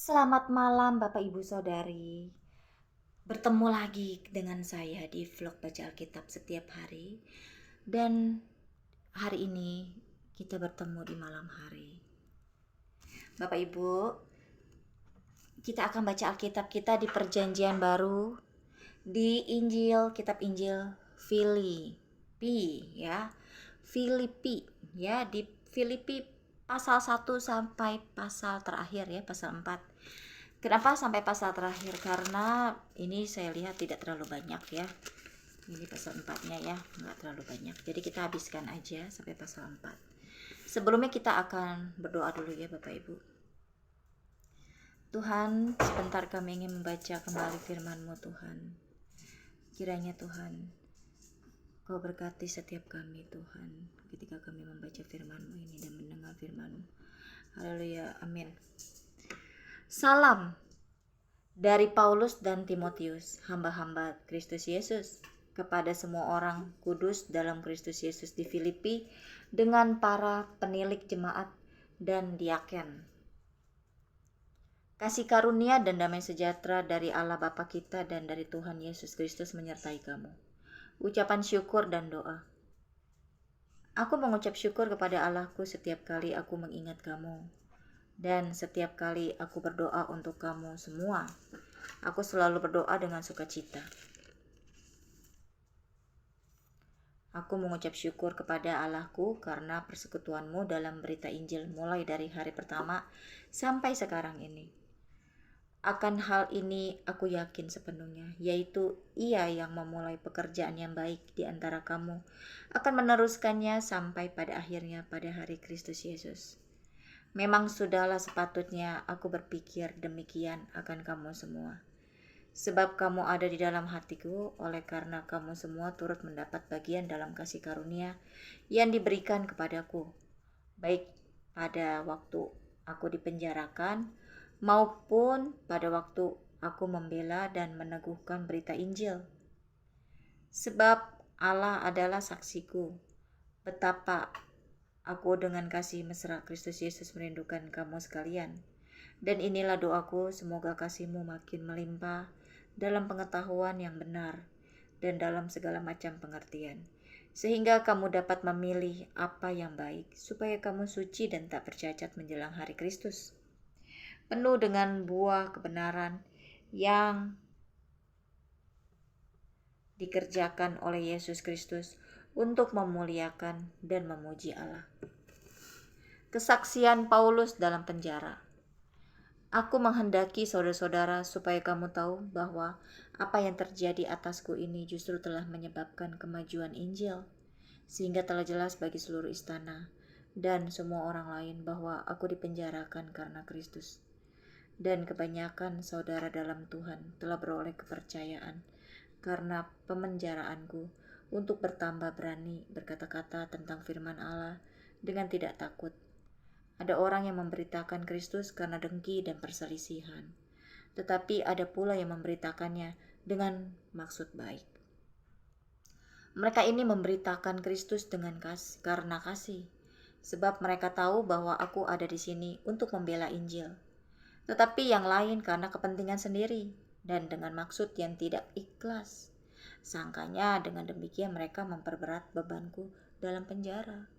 Selamat malam Bapak Ibu Saudari. Bertemu lagi dengan saya di vlog baca Alkitab setiap hari. Dan hari ini kita bertemu di malam hari. Bapak Ibu, kita akan baca Alkitab kita di Perjanjian Baru di kitab Injil Filipi ya. Filipi ya, di Filipi pasal 1 sampai pasal terakhir ya, pasal 4. Kenapa sampai pasal terakhir? Karena ini saya lihat tidak terlalu banyak ya. Ini pasal 4-nya ya, nggak terlalu banyak. Jadi kita habiskan aja sampai pasal 4. Sebelumnya kita akan berdoa dulu ya Bapak Ibu. Tuhan, sebentar kami ingin membaca kembali firman-Mu Tuhan. Kiranya Tuhan, Kau berkati setiap kami Tuhan ketika kami membaca firman-Mu ini dan mendengar firman-Mu. Haleluya, amin. Salam dari Paulus dan Timotius, hamba-hamba Kristus Yesus, kepada semua orang kudus dalam Kristus Yesus di Filipi, dengan para penilik jemaat dan diaken. Kasih karunia dan damai sejahtera dari Allah Bapa kita dan dari Tuhan Yesus Kristus menyertai kamu. Ucapan syukur dan doa. Aku mengucap syukur kepada Allahku setiap kali aku mengingat kamu, dan setiap kali aku berdoa untuk kamu semua. Aku selalu berdoa dengan sukacita. Aku mengucap syukur kepada Allahku karena persekutuanmu dalam berita Injil mulai dari hari pertama sampai sekarang ini. Akan hal ini aku yakin sepenuhnya, yaitu Ia yang memulai pekerjaan yang baik di antara kamu akan meneruskannya sampai pada akhirnya pada hari Kristus Yesus. Memang sudahlah sepatutnya aku berpikir demikian akan kamu semua. Sebab kamu ada di dalam hatiku, oleh karena kamu semua turut mendapat bagian dalam kasih karunia yang diberikan kepadaku, baik pada waktu aku dipenjarakan, maupun pada waktu aku membela dan meneguhkan berita Injil. Sebab Allah adalah saksiku, betapa aku dengan kasih mesra Kristus Yesus merindukan kamu sekalian. Dan inilah doaku, semoga kasihmu makin melimpah dalam pengetahuan yang benar dan dalam segala macam pengertian, sehingga kamu dapat memilih apa yang baik, supaya kamu suci dan tak bercacat menjelang hari Kristus, penuh dengan buah kebenaran yang dikerjakan oleh Yesus Kristus untuk memuliakan dan memuji Allah. Kesaksian Paulus dalam penjara. Aku menghendaki saudara-saudara supaya kamu tahu bahwa apa yang terjadi atasku ini justru telah menyebabkan kemajuan Injil, sehingga telah jelas bagi seluruh istana dan semua orang lain bahwa aku dipenjarakan karena Kristus. Dan kebanyakan saudara dalam Tuhan telah beroleh kepercayaan karena pemenjaraanku untuk bertambah berani berkata-kata tentang firman Allah dengan tidak takut. Ada orang yang memberitakan Kristus karena dengki dan perselisihan, tetapi ada pula yang memberitakannya dengan maksud baik. Mereka ini memberitakan Kristus karena kasih, sebab mereka tahu bahwa aku ada di sini untuk membela Injil. Tetapi yang lain karena kepentingan sendiri dan dengan maksud yang tidak ikhlas. Sangkanya dengan demikian mereka memperberat bebanku dalam penjara.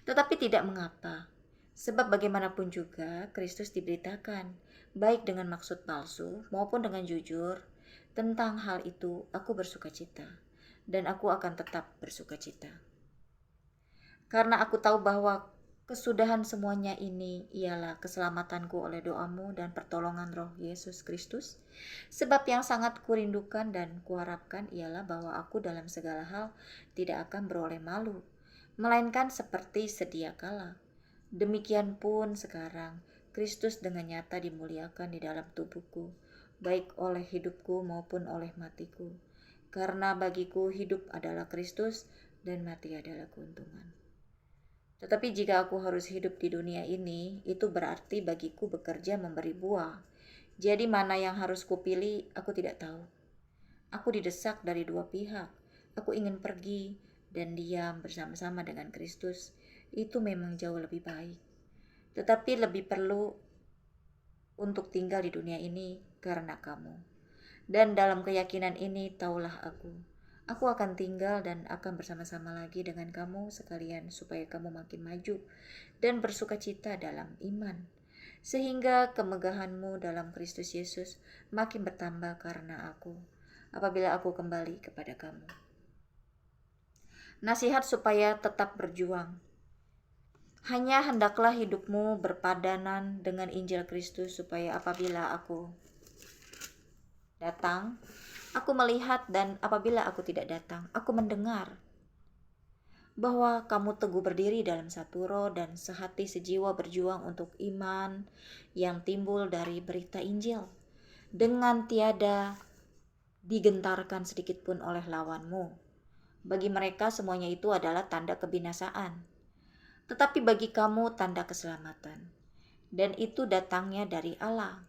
Tetapi tidak mengapa, sebab bagaimanapun juga Kristus diberitakan, baik dengan maksud palsu maupun dengan jujur. Tentang hal itu aku bersukacita, dan aku akan tetap bersukacita. Karena aku tahu bahwa kesudahan semuanya ini ialah keselamatanku oleh doamu dan pertolongan Roh Yesus Kristus. Sebab yang sangat kurindukan dan kuharapkan ialah bahwa aku dalam segala hal tidak akan beroleh malu, melainkan seperti sedia kala. Demikian pun sekarang, Kristus dengan nyata dimuliakan di dalam tubuhku, baik oleh hidupku maupun oleh matiku. Karena bagiku hidup adalah Kristus dan mati adalah keuntungan. Tetapi jika aku harus hidup di dunia ini, itu berarti bagiku bekerja memberi buah. Jadi mana yang harus kupilih, aku tidak tahu. Aku didesak dari dua pihak. Aku ingin pergi dan diam bersama-sama dengan Kristus. Itu memang jauh lebih baik. Tetapi lebih perlu untuk tinggal di dunia ini karena kamu. Dan dalam keyakinan ini taulah aku akan tinggal dan akan bersama-sama lagi dengan kamu sekalian supaya kamu makin maju dan bersukacita dalam iman. Sehingga kemegahanmu dalam Kristus Yesus makin bertambah karena aku, apabila aku kembali kepada kamu. Nasihat supaya tetap berjuang. Hanya hendaklah hidupmu berpadanan dengan Injil Kristus supaya apabila aku datang, aku melihat, dan apabila aku tidak datang, aku mendengar bahwa kamu teguh berdiri dalam satu roh dan sehati sejiwa berjuang untuk iman yang timbul dari berita Injil, dengan tiada digentarkan sedikit pun oleh lawanmu. Bagi mereka semuanya itu adalah tanda kebinasaan, tetapi bagi kamu tanda keselamatan. Dan itu datangnya dari Allah.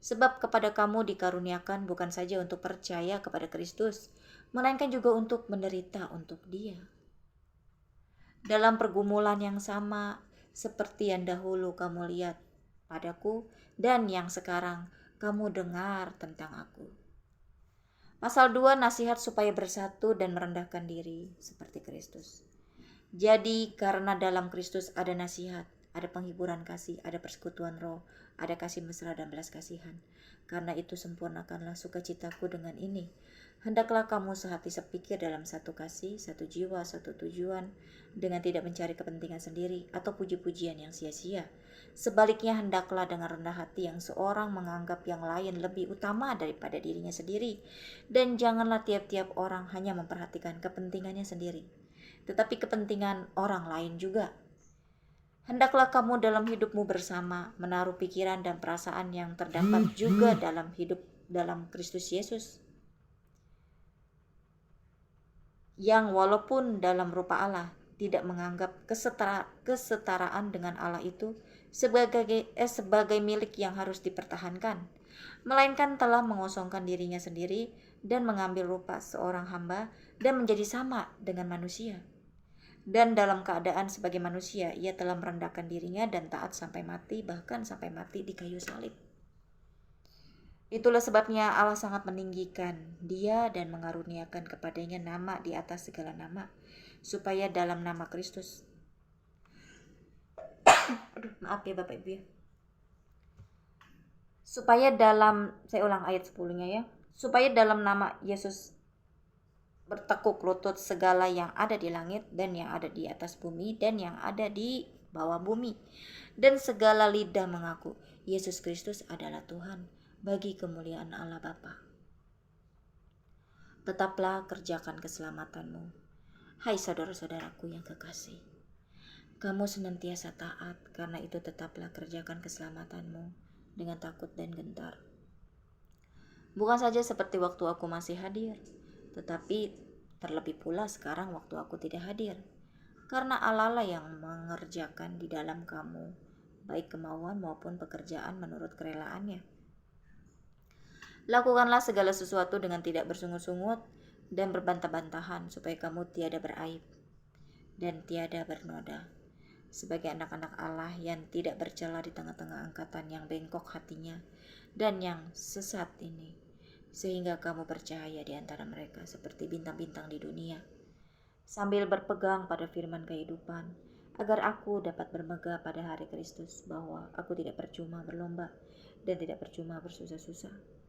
Sebab kepada kamu dikaruniakan bukan saja untuk percaya kepada Kristus, melainkan juga untuk menderita untuk Dia. Dalam pergumulan yang sama seperti yang dahulu kamu lihat padaku dan yang sekarang kamu dengar tentang aku. Pasal 2, nasihat supaya bersatu dan merendahkan diri seperti Kristus. Jadi karena dalam Kristus ada nasihat, ada penghiburan kasih, ada persekutuan roh, ada kasih mesra dan belas kasihan. Karena itu sempurnakanlah sukacitaku dengan ini. Hendaklah kamu sehati sepikir dalam satu kasih, satu jiwa, satu tujuan, dengan tidak mencari kepentingan sendiri atau puji-pujian yang sia-sia. Sebaliknya hendaklah dengan rendah hati yang seorang menganggap yang lain lebih utama daripada dirinya sendiri. Dan janganlah tiap-tiap orang hanya memperhatikan kepentingannya sendiri, tetapi kepentingan orang lain juga. Hendaklah kamu dalam hidupmu bersama menaruh pikiran dan perasaan yang terdapat juga dalam hidup dalam Kristus Yesus, yang walaupun dalam rupa Allah tidak menganggap kesetaraan dengan Allah itu sebagai milik yang harus dipertahankan, melainkan telah mengosongkan dirinya sendiri dan mengambil rupa seorang hamba dan menjadi sama dengan manusia. Dan dalam keadaan sebagai manusia, ia telah merendahkan dirinya dan taat sampai mati, bahkan sampai mati di kayu salib. Itulah sebabnya Allah sangat meninggikan dia dan mengaruniakan kepadanya nama di atas segala nama, supaya dalam nama Kristus, maaf ya Bapak Ibu ya, saya ulang ayat 10-nya ya, supaya dalam nama Yesus bertekuk lutut segala yang ada di langit dan yang ada di atas bumi dan yang ada di bawah bumi, dan segala lidah mengaku Yesus Kristus adalah Tuhan, bagi kemuliaan Allah Bapa. Tetaplah kerjakan keselamatanmu, hai saudara-saudaraku yang kekasih. Kamu senantiasa taat, karena itu tetaplah kerjakan keselamatanmu dengan takut dan gentar. Bukan saja seperti waktu aku masih hadir, tetapi terlebih pula sekarang waktu aku tidak hadir. Karena Allah lah yang mengerjakan di dalam kamu, baik kemauan maupun pekerjaan menurut kerelaannya. Lakukanlah segala sesuatu dengan tidak bersungut-sungut dan berbantah-bantahan, supaya kamu tiada beraib dan tiada bernoda, sebagai anak-anak Allah yang tidak bercela di tengah-tengah angkatan yang bengkok hatinya dan yang sesat ini, sehingga kamu bercahaya di antara mereka seperti bintang-bintang di dunia, sambil berpegang pada firman kehidupan, agar aku dapat bermegah pada hari Kristus, bahwa aku tidak percuma berlomba dan tidak percuma bersusah-susah.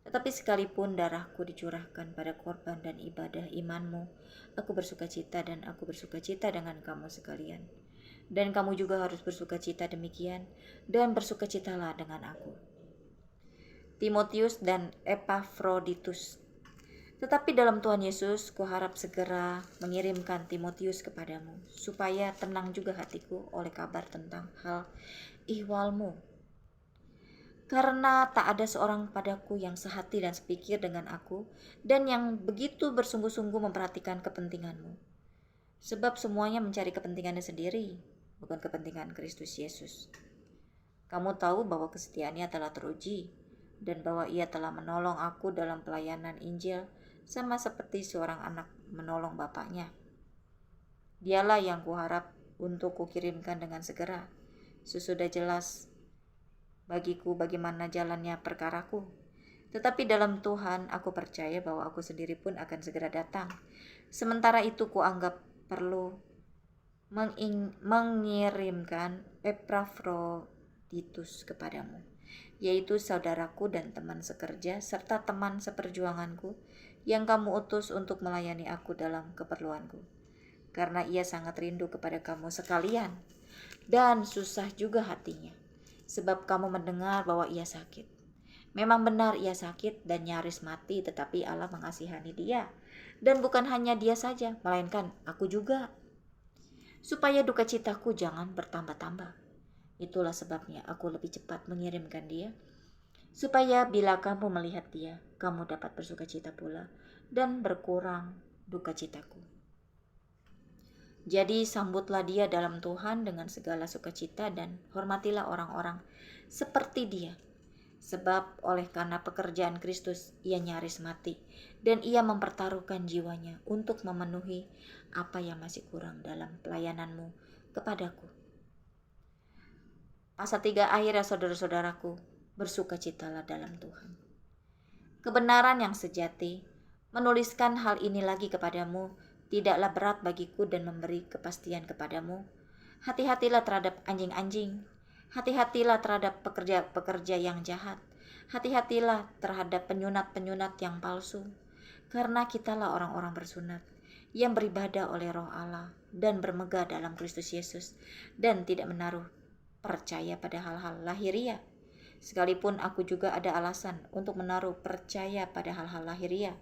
Tetapi sekalipun darahku dicurahkan pada korban dan ibadah imanmu, aku bersukacita dan aku bersukacita dengan kamu sekalian. Dan kamu juga harus bersukacita demikian, dan bersukacitalah dengan aku. Timotius dan Epafroditus. Tetapi dalam Tuhan Yesus, kuharap segera mengirimkan Timotius kepadamu, supaya tenang juga hatiku oleh kabar tentang hal ihwalmu. Karena tak ada seorang padaku yang sehati dan sepikir dengan aku, dan yang begitu bersungguh-sungguh memperhatikan kepentinganmu. Sebab semuanya mencari kepentingannya sendiri, bukan kepentingan Kristus Yesus. Kamu tahu bahwa kesetiaannya telah teruji, dan bahwa ia telah menolong aku dalam pelayanan Injil, sama seperti seorang anak menolong bapaknya. Dialah yang kuharap untuk kukirimkan dengan segera, sesudah jelas bagiku bagaimana jalannya perkaraku. Tetapi dalam Tuhan aku percaya bahwa aku sendiri pun akan segera datang. Sementara itu kuanggap perlu mengirimkan Epafroditus kepadamu, yaitu saudaraku dan teman sekerja serta teman seperjuanganku yang kamu utus untuk melayani aku dalam keperluanku. Karena ia sangat rindu kepada kamu sekalian dan susah juga hatinya, sebab kamu mendengar bahwa ia sakit. Memang benar ia sakit dan nyaris mati, tetapi Allah mengasihani dia. Dan bukan hanya dia saja, melainkan aku juga, supaya duka citaku jangan bertambah-tambah. Itulah sebabnya aku lebih cepat mengirimkan dia, supaya bila kamu melihat dia, kamu dapat bersuka cita pula dan berkurang duka citaku. Jadi sambutlah dia dalam Tuhan dengan segala sukacita dan hormatilah orang-orang seperti dia. Sebab oleh karena pekerjaan Kristus ia nyaris mati dan ia mempertaruhkan jiwanya untuk memenuhi apa yang masih kurang dalam pelayananmu kepadaku. Pasal 3 akhirnya saudara-saudaraku, bersukacitalah dalam Tuhan. Kebenaran yang sejati, menuliskan hal ini lagi kepadamu tidaklah berat bagiku dan memberi kepastian kepadamu. Hati-hatilah terhadap anjing-anjing. Hati-hatilah terhadap pekerja-pekerja yang jahat. Hati-hatilah terhadap penyunat-penyunat yang palsu. Karena kitalah orang-orang bersunat yang beribadah oleh Roh Allah dan bermegah dalam Kristus Yesus dan tidak menaruh percaya pada hal-hal lahiriah. Sekalipun aku juga ada alasan untuk menaruh percaya pada hal-hal lahiriah.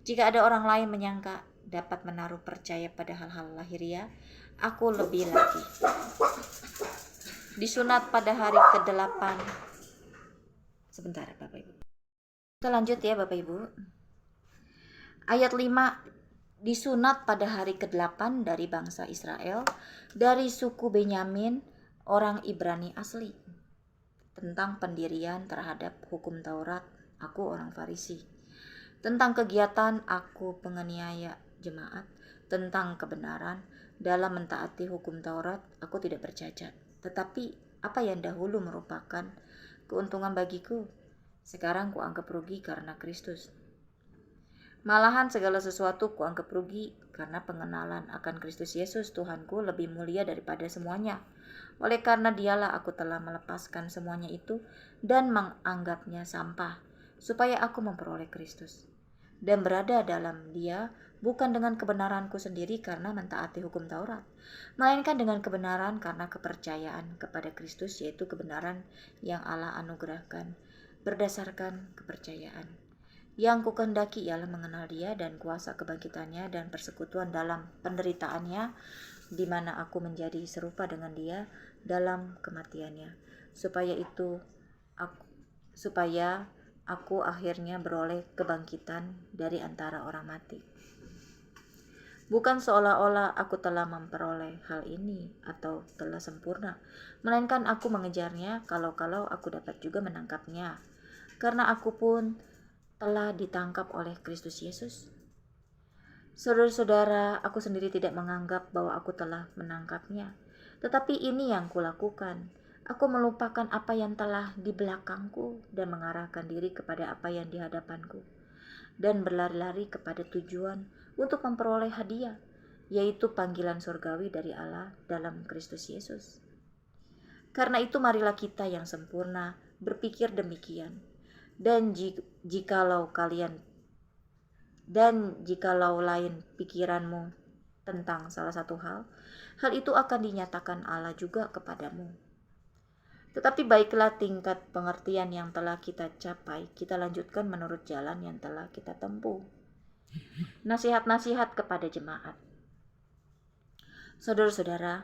Jika ada orang lain menyangka dapat menaruh percaya pada hal-hal lahiriah, aku lebih lagi. Disunat pada hari ke-8. Sebentar Bapak Ibu. Kita lanjut ya Bapak Ibu. Ayat 5. Disunat pada hari ke-8 dari bangsa Israel, dari suku Benyamin, orang Ibrani asli. Tentang pendirian terhadap hukum Taurat, aku orang Farisi. Tentang kegiatan aku penganiaya jemaat, tentang kebenaran dalam mentaati hukum Taurat, aku tidak bercacat. Tetapi apa yang dahulu merupakan keuntungan bagiku, sekarang kuanggap rugi karena Kristus. Malahan segala sesuatu kuanggap rugi karena pengenalan akan Kristus Yesus Tuhanku lebih mulia daripada semuanya. Oleh karena dialah aku telah melepaskan semuanya itu dan menganggapnya sampah, supaya aku memperoleh Kristus dan berada dalam dia, bukan dengan kebenaranku sendiri karena mentaati hukum Taurat, melainkan dengan kebenaran karena kepercayaan kepada Kristus, yaitu kebenaran yang Allah anugerahkan berdasarkan kepercayaan. Yang kukehendaki ialah mengenal dia dan kuasa kebangkitannya dan persekutuan dalam penderitaannya, di mana aku menjadi serupa dengan dia dalam kematiannya, supaya aku akhirnya beroleh kebangkitan dari antara orang mati. Bukan seolah-olah aku telah memperoleh hal ini atau telah sempurna, melainkan aku mengejarnya kalau-kalau aku dapat juga menangkapnya, karena aku pun telah ditangkap oleh Kristus Yesus. Saudara-saudara, aku sendiri tidak menganggap bahwa aku telah menangkapnya, tetapi ini yang kulakukan. Aku melupakan apa yang telah di belakangku dan mengarahkan diri kepada apa yang di hadapanku, dan berlari-lari kepada tujuan untuk memperoleh hadiah, yaitu panggilan surgawi dari Allah dalam Kristus Yesus. Karena itu marilah kita yang sempurna berpikir demikian, dan jikalau lain pikiranmu tentang salah satu hal itu akan dinyatakan Allah juga kepadamu. Tetapi baiklah tingkat pengertian yang telah kita capai, kita lanjutkan menurut jalan yang telah kita tempuh. Nasihat-nasihat kepada jemaat. Saudara-saudara,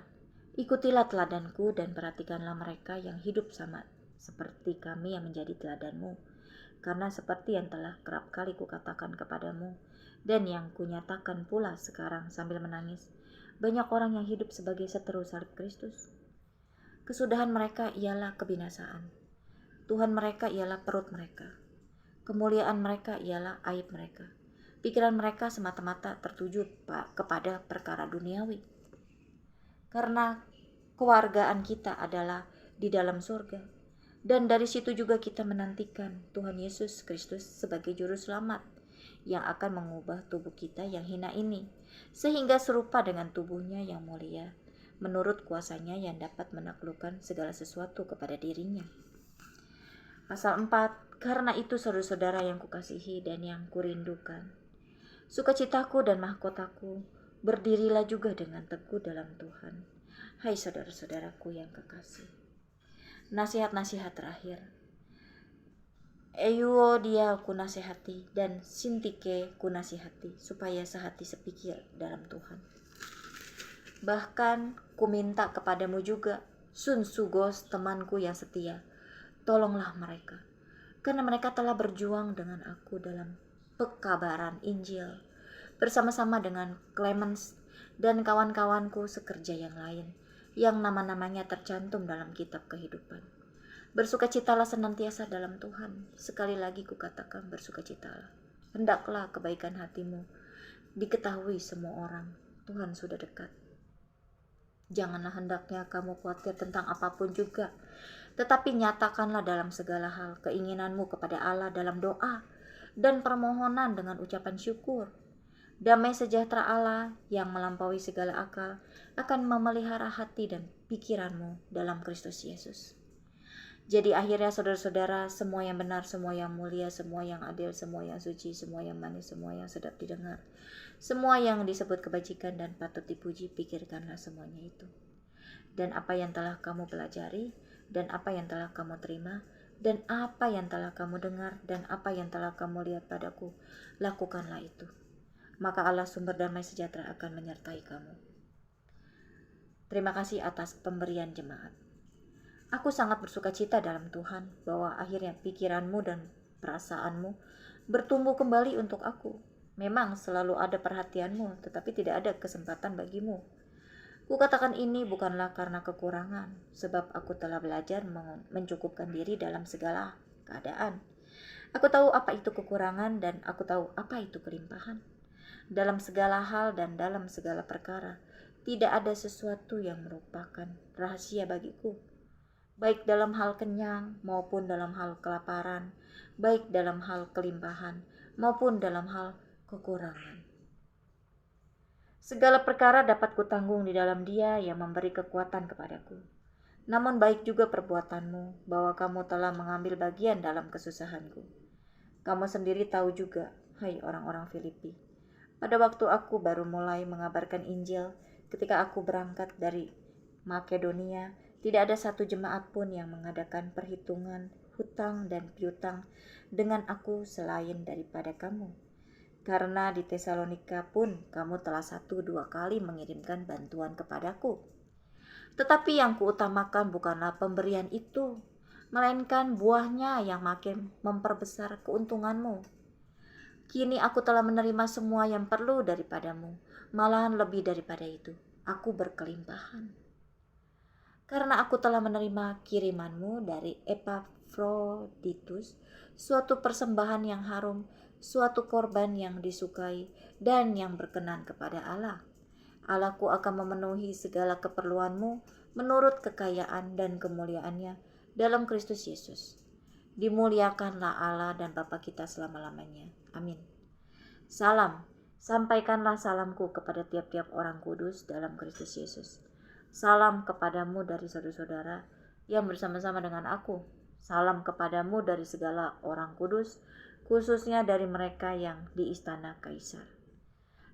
ikutilah teladanku dan perhatikanlah mereka yang hidup sama seperti kami yang menjadi teladanmu. Karena seperti yang telah kerap kali kukatakan kepadamu, dan yang kunyatakan pula sekarang sambil menangis, banyak orang yang hidup sebagai seteru salib Kristus. Kesudahan mereka ialah kebinasaan. Tuhan mereka ialah perut mereka. Kemuliaan mereka ialah aib mereka. Pikiran mereka semata-mata tertuju kepada perkara duniawi. Karena kewargaan kita adalah di dalam surga. Dan dari situ juga kita menantikan Tuhan Yesus Kristus sebagai juru selamat yang akan mengubah tubuh kita yang hina ini sehingga serupa dengan tubuhnya yang mulia menurut kuasanya yang dapat menaklukkan segala sesuatu kepada dirinya. Pasal 4, karena itu saudara-saudara yang kukasihi dan yang kurindukan, sukacitaku dan mahkotaku, berdirilah juga dengan teguh dalam Tuhan. Hai saudara-saudaraku yang kekasih. Nasihat-nasihat terakhir. Euodia ku nasihati dan Sintike ku nasihati supaya sehati sepikir dalam Tuhan. Bahkan ku minta kepadamu juga, Sungsus temanku yang setia, tolonglah mereka, karena mereka telah berjuang dengan aku dalam pekabaran Injil, bersama-sama dengan Clemens dan kawan-kawanku sekerja yang lain, yang nama-namanya tercantum dalam kitab kehidupan. Bersukacitalah senantiasa dalam Tuhan. Sekali lagi kukatakan bersukacitalah. Hendaklah kebaikan hatimu diketahui semua orang. Tuhan sudah dekat. Janganlah hendaknya kamu khawatir tentang apapun juga, tetapi nyatakanlah dalam segala hal keinginanmu kepada Allah dalam doa dan permohonan dengan ucapan syukur. Damai sejahtera Allah yang melampaui segala akal akan memelihara hati dan pikiranmu dalam Kristus Yesus. Jadi akhirnya saudara-saudara, semua yang benar, semua yang mulia, semua yang adil, semua yang suci, semua yang manis, semua yang sedap didengar, semua yang disebut kebajikan dan patut dipuji, pikirkanlah semuanya itu. Dan apa yang telah kamu pelajari, dan apa yang telah kamu terima, dan apa yang telah kamu dengar, dan apa yang telah kamu lihat padaku, lakukanlah itu. Maka Allah sumber damai sejahtera akan menyertai kamu. Terima kasih atas pemberian jemaat. Aku sangat bersukacita dalam Tuhan bahwa akhirnya pikiranmu dan perasaanmu bertumbuh kembali untuk aku. Memang selalu ada perhatianmu, tetapi tidak ada kesempatan bagimu. Kukatakan ini bukanlah karena kekurangan, sebab aku telah belajar mencukupkan diri dalam segala keadaan. Aku tahu apa itu kekurangan dan aku tahu apa itu kelimpahan. Dalam segala hal dan dalam segala perkara, tidak ada sesuatu yang merupakan rahasia bagiku. Baik dalam hal kenyang maupun dalam hal kelaparan, baik dalam hal kelimpahan maupun dalam hal kekurangan. Segala perkara dapat kutanggung di dalam Dia yang memberi kekuatan kepadaku. Namun baik juga perbuatanmu bahwa kamu telah mengambil bagian dalam kesusahanku. Kamu sendiri tahu juga, hai orang-orang Filipi, pada waktu aku baru mulai mengabarkan Injil, ketika aku berangkat dari Makedonia, tidak ada satu jemaat pun yang mengadakan perhitungan hutang dan piutang dengan aku selain daripada kamu. Karena di Tesalonika pun kamu telah 1-2 kali mengirimkan bantuan kepadaku. Tetapi yang kuutamakan bukanlah pemberian itu, melainkan buahnya yang makin memperbesar keuntunganmu. Kini aku telah menerima semua yang perlu daripadamu, malahan lebih daripada itu. Aku berkelimpahan. Karena aku telah menerima kirimanmu dari Epafroditus, suatu persembahan yang harum, suatu korban yang disukai dan yang berkenan kepada Allah. Allahku akan memenuhi segala keperluanmu menurut kekayaan dan kemuliaannya dalam Kristus Yesus. Dimuliakanlah Allah dan Bapa kita selama-lamanya. Amin. Salam, sampaikanlah salamku kepada tiap-tiap orang kudus dalam Kristus Yesus. Salam kepadamu dari saudara-saudara yang bersama-sama dengan aku. Salam kepadamu dari segala orang kudus, khususnya dari mereka yang di istana Kaisar.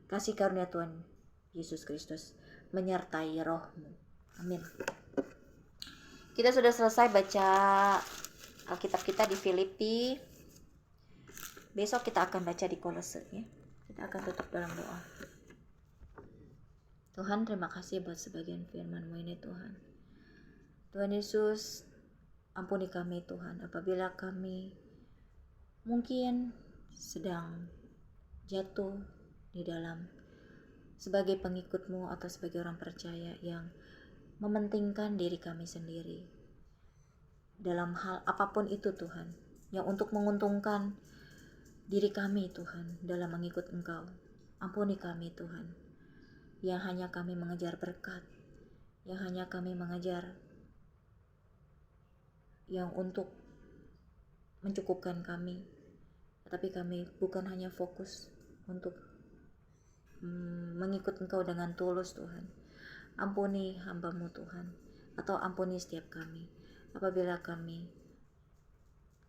Kasih karunia Tuhan Yesus Kristus menyertai rohmu. Amin. Kita sudah selesai baca Alkitab kita di Filipi. Besok kita akan baca di Kolose ya. Kita akan tutup dalam doa. Tuhan, terima kasih buat sebagian firman-Mu ini Tuhan. Tuhan Yesus, ampuni kami Tuhan apabila kami mungkin sedang jatuh di dalam sebagai pengikut-Mu atau sebagai orang percaya yang mementingkan diri kami sendiri dalam hal apapun itu Tuhan, yang untuk menguntungkan diri kami Tuhan dalam mengikut Engkau. Ampuni kami Tuhan, yang hanya kami mengejar berkat, yang hanya kami mengejar yang untuk mencukupkan kami, tetapi kami bukan hanya fokus untuk mengikut Engkau dengan tulus Tuhan. Ampuni hamba-Mu Tuhan, atau ampuni setiap kami apabila kami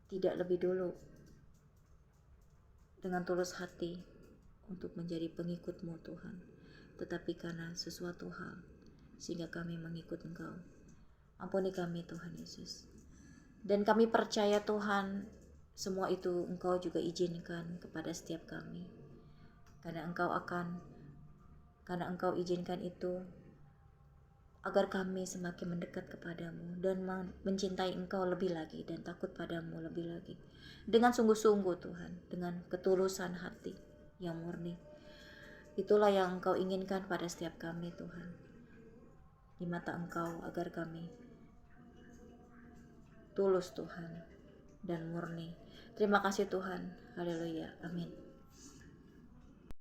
tidak lebih dulu dengan tulus hati untuk menjadi pengikut-Mu Tuhan, tetapi karena sesuatu hal sehingga kami mengikut Engkau. Ampuni kami Tuhan Yesus. Dan kami percaya Tuhan, semua itu Engkau juga izinkan kepada setiap kami. Karena Engkau izinkan itu agar kami semakin mendekat kepadamu dan mencintai Engkau lebih lagi dan takut padamu lebih lagi. Dengan sungguh-sungguh Tuhan, dengan ketulusan hati yang murni. Itulah yang Engkau inginkan pada setiap kami Tuhan. Di mata Engkau agar kami tulus Tuhan dan murni. Terima kasih Tuhan. Haleluya. Amin.